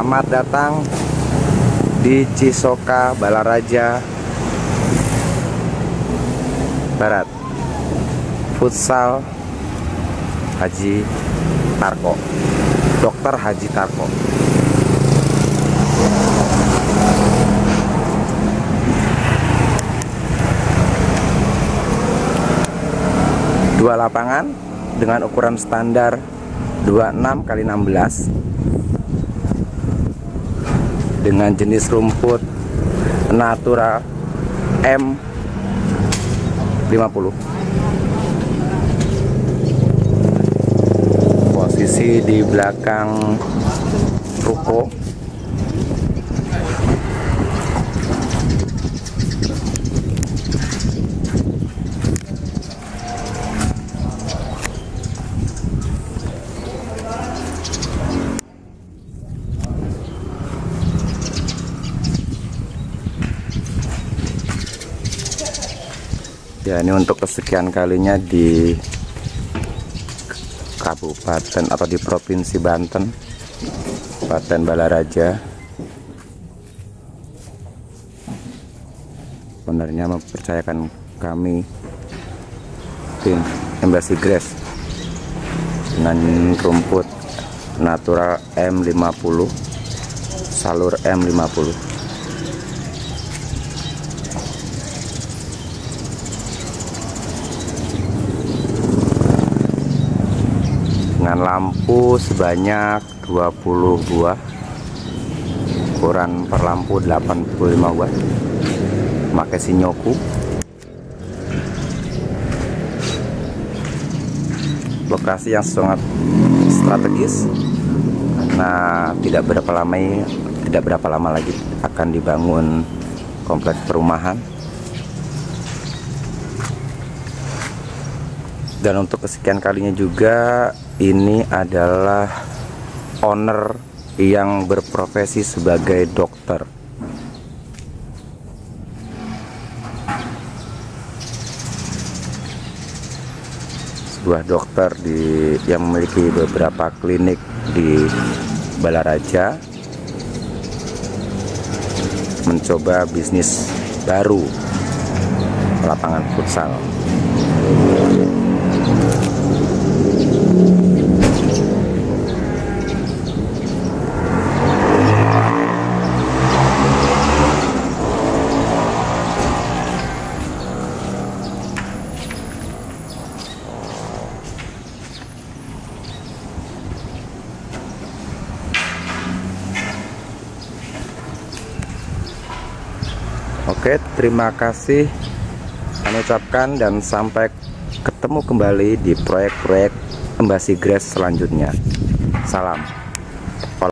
Selamat datang di Cisoka, Balaraja Barat. Futsal Haji Tarko, Dokter Haji Tarko. Dua lapangan dengan ukuran standar 26 x 16 dengan jenis rumput natural M50. Posisi di belakang ruko. Ya, ini untuk kesekian kalinya di Kabupaten atau di Provinsi Banten, Kabupaten Balaraja. Ownernya mempercayakan kami tim Embassy Grass dengan rumput natural M50, salur M50. Dengan lampu sebanyak 20 buah, ukuran per lampu 85 watt, pakai Shinyoku. Lokasi yang sangat strategis karena tidak berapa lama lagi akan dibangun kompleks perumahan. Dan untuk kesekian kalinya juga, ini adalah owner yang berprofesi sebagai dokter. Sebuah dokter yang memiliki beberapa klinik di Balaraja mencoba bisnis baru, lapangan futsal. Oke, terima kasih kami ucapkan dan sampai ketemu kembali di proyek-proyek Embassy Grass selanjutnya. Salam.